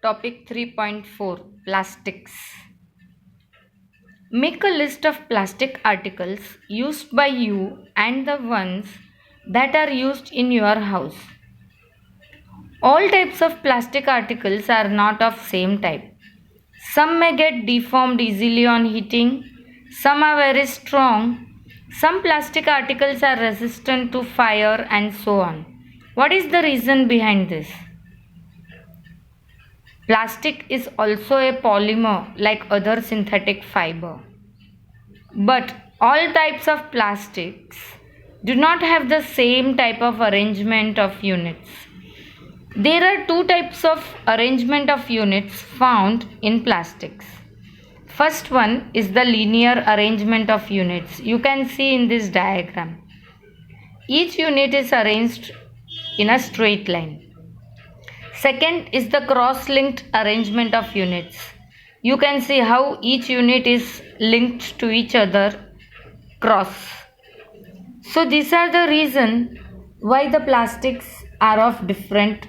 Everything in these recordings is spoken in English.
Topic 3.4 Plastics. Make a list of plastic articles used by you and the ones that are used in your house. All types of plastic articles are not of same type. Some may get deformed easily on heating, some are very strong, some plastic articles are resistant to fire and so on. What is the reason behind this? Plastic is also a polymer like other synthetic fiber. But all types of plastics do not have the same type of arrangement of units. There are two types of arrangement of units found in plastics. First one is the linear arrangement of units. You can see in this diagram. Each unit is arranged in a straight line. Second is the cross-linked arrangement of units. You can see how each unit is linked to each other cross. So these are the reason why the plastics are of different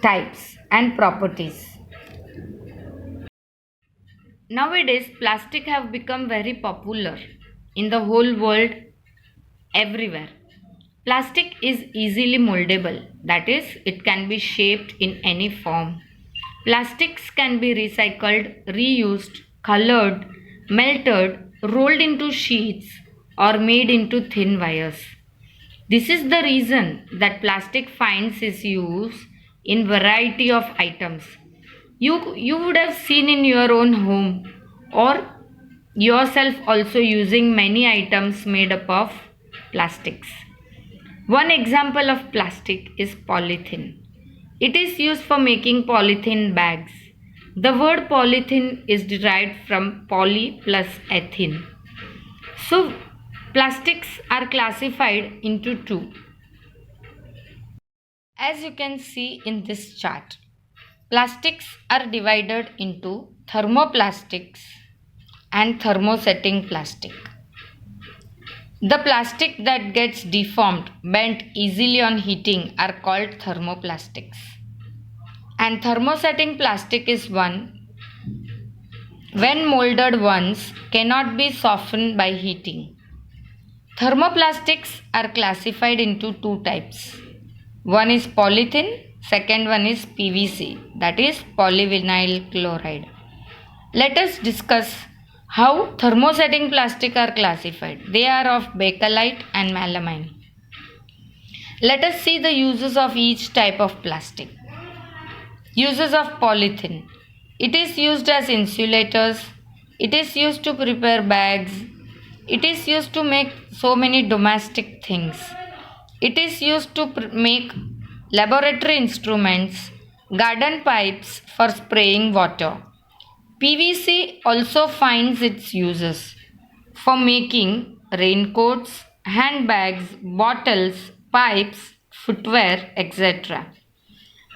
types and properties. Nowadays, plastic have become very popular in the whole world, everywhere. Plastic is easily moldable, that is, it can be shaped in any form. Plastics can be recycled, reused, colored, melted, rolled into sheets, or made into thin wires. This is the reason that plastic finds its use in variety of items. You would have seen in your own home or yourself also using many items made up of plastics. One example of plastic is polythene. It is used for making polythene bags. The word polythene is derived from poly plus ethene. So, plastics are classified into two. As you can see in this chart, plastics are divided into thermoplastics and thermosetting plastic. The plastic that gets deformed, bent easily on heating are called thermoplastics. And thermosetting plastic is one when molded ones cannot be softened by heating. Thermoplastics are classified into two types. One is polythene, second one is PVC, that is polyvinyl chloride. Let us discuss how thermosetting plastic are classified. They are of bakelite and melamine. Let us see the uses of each type of plastic. Uses of polythene. It is used as insulators. It is used to prepare bags. It is used to make so many domestic things. It is used to make laboratory instruments, garden pipes for spraying water. PVC also finds its uses for making raincoats, handbags, bottles, pipes, footwear, etc.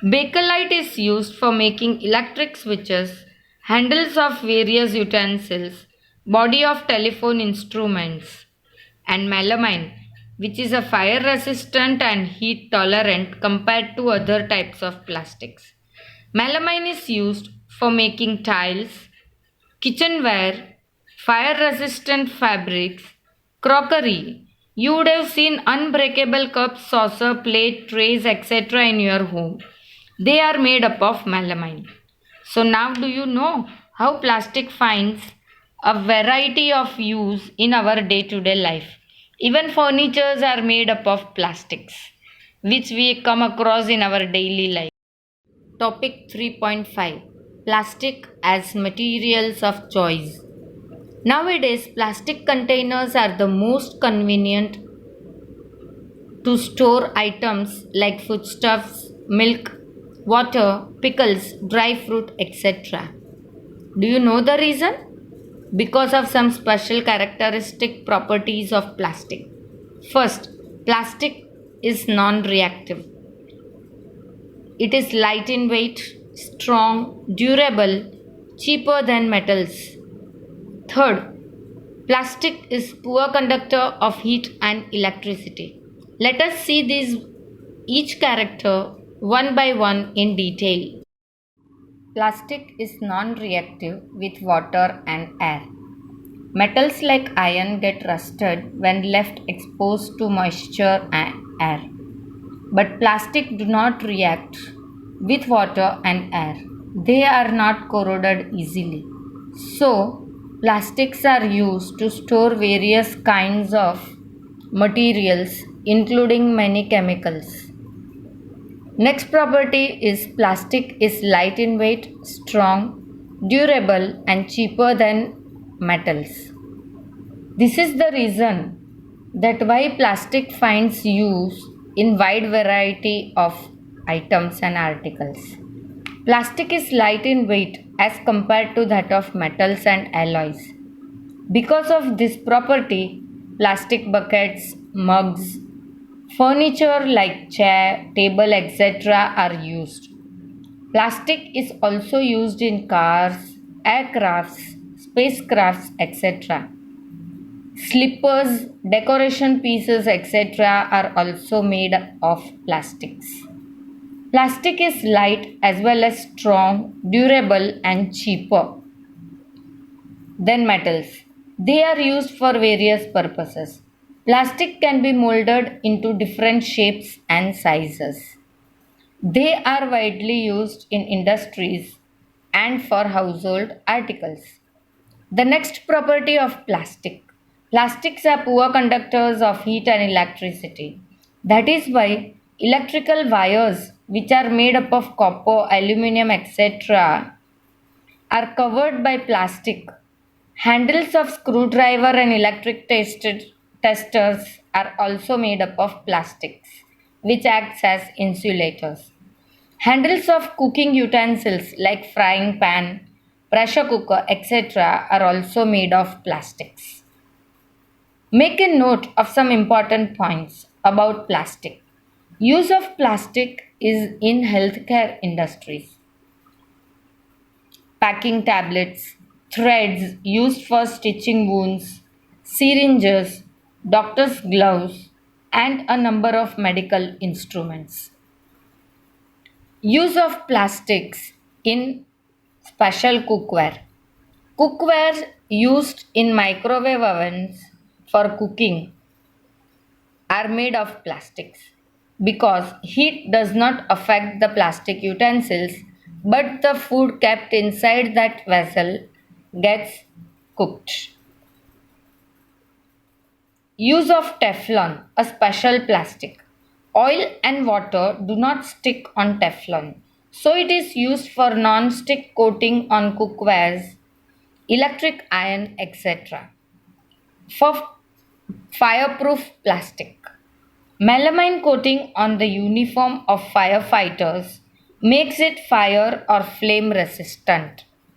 Bakelite is used for making electric switches, handles of various utensils, body of telephone instruments, and melamine, which is a fire resistant and heat tolerant compared to other types of plastics. Melamine is used for making tiles, kitchenware, fire-resistant fabrics, crockery. You would have seen unbreakable cups, saucer, plate, trays, etc. in your home. They are made up of melamine. So now do you know how plastic finds a variety of use in our day-to-day life? Even furnitures are made up of plastics, which we come across in our daily life. Topic 3.5 Plastic as materials of choice. Nowadays, plastic containers are the most convenient to store items like foodstuffs, milk, water, pickles, dry fruit, etc. Do you know the reason? Because of some special characteristic properties of plastic. First, plastic is non-reactive. It is light in weight, strong, durable, cheaper than metals. Third, plastic is poor conductor of heat and electricity. Let us see each character one by one in detail. Plastic is non-reactive with water and air. Metals like iron get rusted when left exposed to moisture and air. But plastic do not react with water and air. They are not corroded easily. So, plastics are used to store various kinds of materials, including many chemicals. Next property is plastic is light in weight, strong, durable, and cheaper than metals. This is the reason that why plastic finds use in wide variety of items and articles. Plastic is light in weight as compared to that of metals and alloys. Because of this property, plastic buckets, mugs, furniture like chair, table, etc. are used. Plastic is also used in cars, aircrafts, spacecrafts, etc. Slippers, decoration pieces, etc. are also made of plastics. Plastic is light as well as strong, durable, and cheaper than metals. They are used for various purposes. Plastic can be molded into different shapes and sizes. They are widely used in industries and for household articles. The next property of plastic. Plastics are poor conductors of heat and electricity. That is why electrical wires, which are made up of copper, aluminum, etc., are covered by plastic. Handles of screwdriver and electric testers are also made up of plastics, which acts as insulators. Handles of cooking utensils like frying pan, pressure cooker, etc. are also made of plastics. Make a note of some important points about plastic. Use of plastic is in healthcare industries. Packing tablets, threads used for stitching wounds, syringes, doctor's gloves, and a number of medical instruments. Use of plastics in special cookware. Cookware used in microwave ovens for cooking are made of plastics because heat does not affect the plastic utensils, but the food kept inside that vessel gets cooked. Use of Teflon, a special plastic. Oil and water do not stick on Teflon, so it is used for non-stick coating on cookwares, electric iron, etc. For fireproof plastic. Melamine coating on the uniform of firefighters makes it fire or flame resistant.